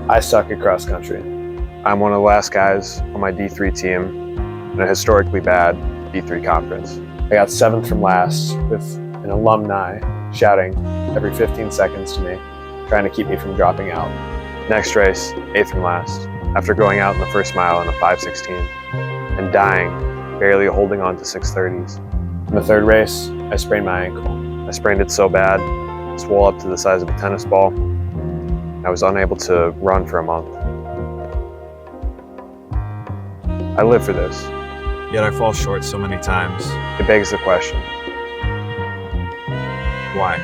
I suck at cross country. I'm one of the last guys on my D3 team in a historically bad D3 conference. I got 7th from last with an alumni shouting every 15 seconds to me, trying to keep me from dropping out. Next race, 8th from last, after going out in the first mile in a 5:16 and dying, barely holding on to 6:30s. In the third race, I sprained my ankle. I sprained it so bad, it swole up to the size of a tennis ball. I was unable to run for a month. I live for this, yet I fall short so many times. It begs the question, why?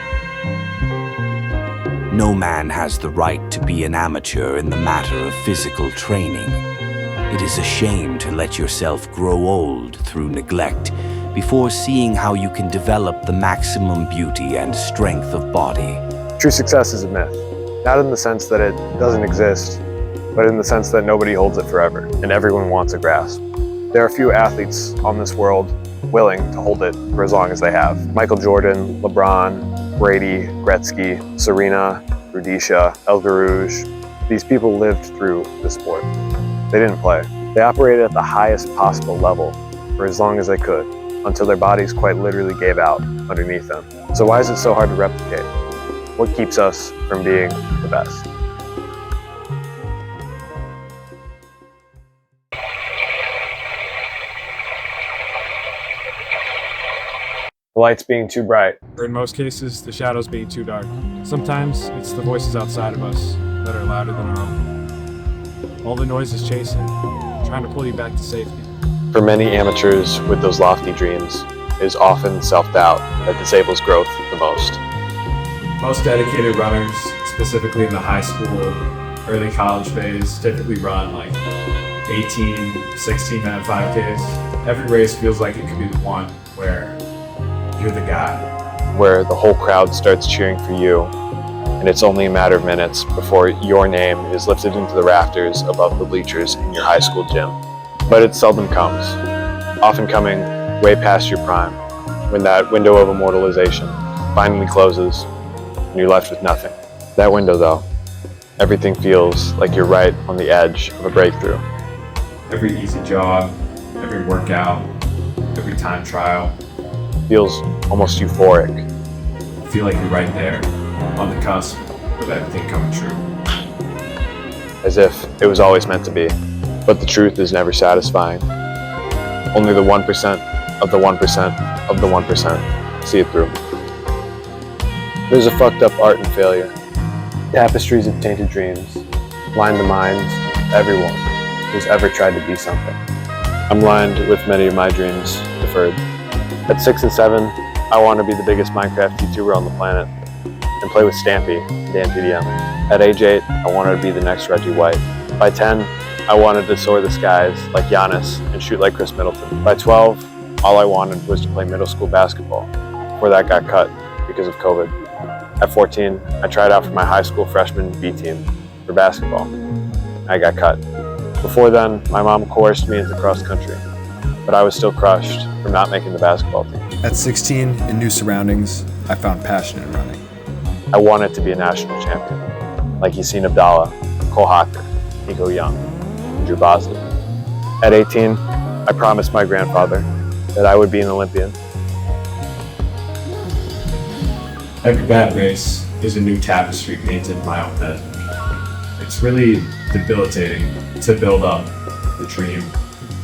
No man has the right to be an amateur in the matter of physical training. It is a shame to let yourself grow old through neglect before seeing how you can develop the maximum beauty and strength of body. True success is a myth. Not in the sense that it doesn't exist, but in the sense that nobody holds it forever, and everyone wants a grasp. There are few athletes on this world willing to hold it for as long as they have. Michael Jordan, LeBron, Brady, Gretzky, Serena, Rudisha, El Garouge. These people lived through the sport. They didn't play. They operated at the highest possible level for as long as they could, until their bodies quite literally gave out underneath them. So why is it so hard to replicate? What keeps us from being the best? The lights being too bright. Or in most cases, the shadows being too dark. Sometimes it's the voices outside of us that are louder than our own. All the noise is chasing, trying to pull you back to safety. For many amateurs with those lofty dreams, it is often self-doubt that disables growth the most. Most dedicated runners, specifically in the high school, early college phase, typically run like 18, 16-minute 5Ks. Every race feels like it could be the one where you're the guy. Where the whole crowd starts cheering for you, and it's only a matter of minutes before your name is lifted into the rafters above the bleachers in your high school gym. But it seldom comes, often coming way past your prime, when that window of immortalization finally closes and you're left with nothing. That window though, everything feels like you're right on the edge of a breakthrough. Every easy jog, every workout, every time trial feels almost euphoric. You feel like you're right there, on the cusp of everything coming true. As if it was always meant to be, but the truth is never satisfying. Only the 1% of the 1% of the 1% see it through. There's a fucked up art in failure. Tapestries of tainted dreams line the minds of everyone who's ever tried to be something. I'm lined with many of my dreams deferred. At 6 and 7, I want to be the biggest Minecraft YouTuber on the planet and play with Stampy and Dan PDM. At age 8, I wanted to be the next Reggie White. By 10, I wanted to soar the skies like Giannis and shoot like Chris Middleton. By 12, all I wanted was to play middle school basketball, before that got cut because of COVID. At 14, I tried out for my high school freshman B team for basketball. I got cut. Before then, my mom coerced me into cross country, but I was still crushed from not making the basketball team. At 16, in new surroundings, I found passion in running. I wanted to be a national champion, like Yassine Abdallah, Cole Hocker, Nico Young, and Drew Bosley. At 18, I promised my grandfather that I would be an Olympian. Every bad race is a new tapestry painted in my own head. It's really debilitating to build up the dream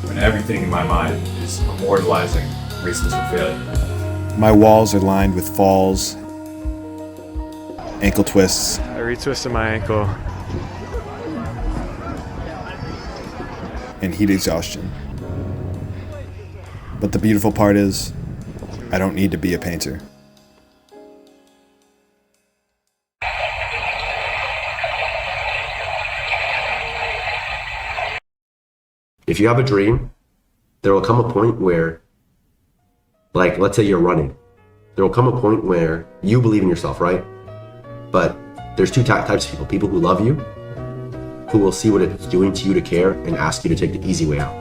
when everything in my mind is immortalizing reasons for failure. My walls are lined with falls, ankle twists, I retwisted my ankle. and heat exhaustion. But the beautiful part is, I don't need to be a painter. If you have a dream, there will come a point where, like, let's say you're running. There will come a point where you believe in yourself, right? But there's two types of people. People who love you, who will see what it's doing to you to care and ask you to take the easy way out.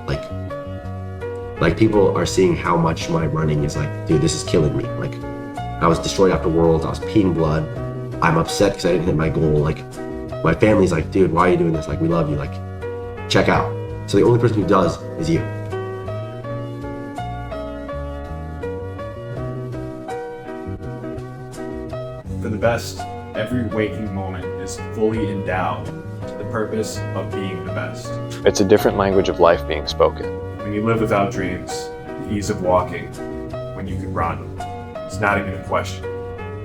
Like people are seeing how much my running is like, dude, this is killing me. Like, I was destroyed after Worlds, I was peeing blood. I'm upset because I didn't hit my goal. Like My family's like, dude, why are you doing this? Like, we love you. Like, check out. So the only person who does is you. For the best, every waking moment is fully endowed to the purpose of being the best. It's a different language of life being spoken. When you live without dreams, the ease of walking when you can run, it's not even a question.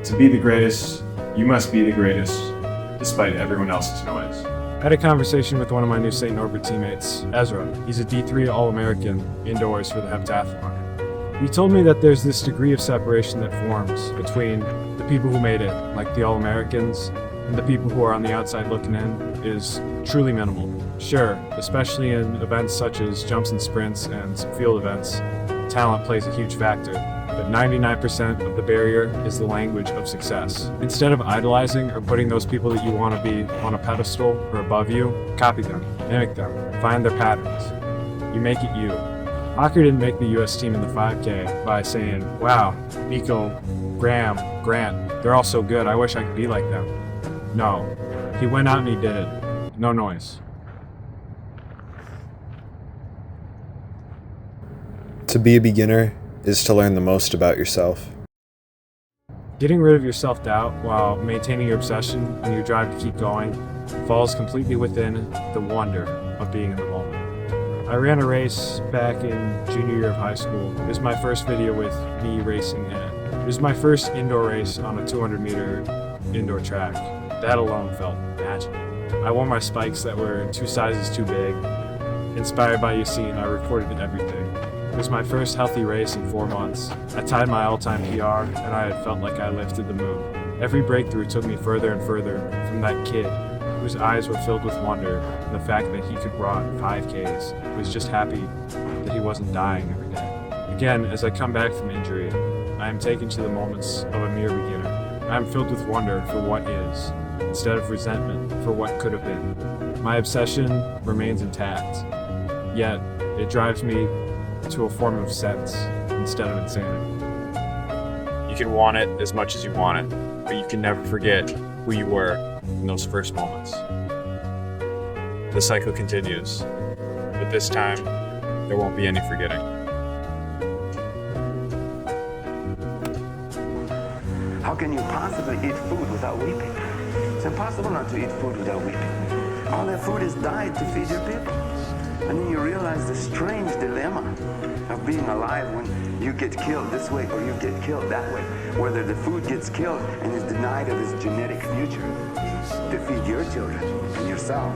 To be the greatest, you must be the greatest, despite everyone else's noise. I had a conversation with one of my new St. Norbert teammates, Ezra. He's a D3 All-American indoors for the heptathlon. He told me that there's this degree of separation that forms between the people who made it, like the All-Americans, and the people who are on the outside looking in is truly minimal. Sure, especially in events such as jumps and sprints and some field events, talent plays a huge factor. But 99% of the barrier is the language of success. Instead of idolizing or putting those people that you want to be on a pedestal or above you, copy them, mimic them, find their patterns. You make it you. Hocker didn't make the US team in the 5K by saying, wow, Nico, Graham, Grant, they're all so good, I wish I could be like them. No, he went out and he did it. No noise. To be a beginner is to learn the most about yourself. Getting rid of your self-doubt while maintaining your obsession and your drive to keep going falls completely within the wonder of being in the moment. I ran a race back in junior year of high school. It was my first video with me racing in it. It was my first indoor race on a 200-meter indoor track. That alone felt magical. I wore my spikes that were 2 sizes too big. Inspired by Yassine, I recorded everything. It was my first healthy race in 4 months. I tied my all-time PR, and I had felt like I lifted the moon. Every breakthrough took me further and further from that kid whose eyes were filled with wonder, and the fact that he could run 5Ks, was just happy that he wasn't dying every day. Again, as I come back from injury, I am taken to the moments of a mere beginner. I am filled with wonder for what is, instead of resentment for what could have been. My obsession remains intact, yet it drives me to a form of sense instead of insanity. You can want it as much as you want it, but you can never forget who you were in those first moments. The cycle continues, but this time, there won't be any forgetting. How can you possibly eat food without weeping? It's impossible not to eat food without weeping. All that food is died to feed your people. And then you realize the strange dilemma of being alive when you get killed this way or you get killed that way. Whether the food gets killed and is denied of its genetic future to feed your children and yourself.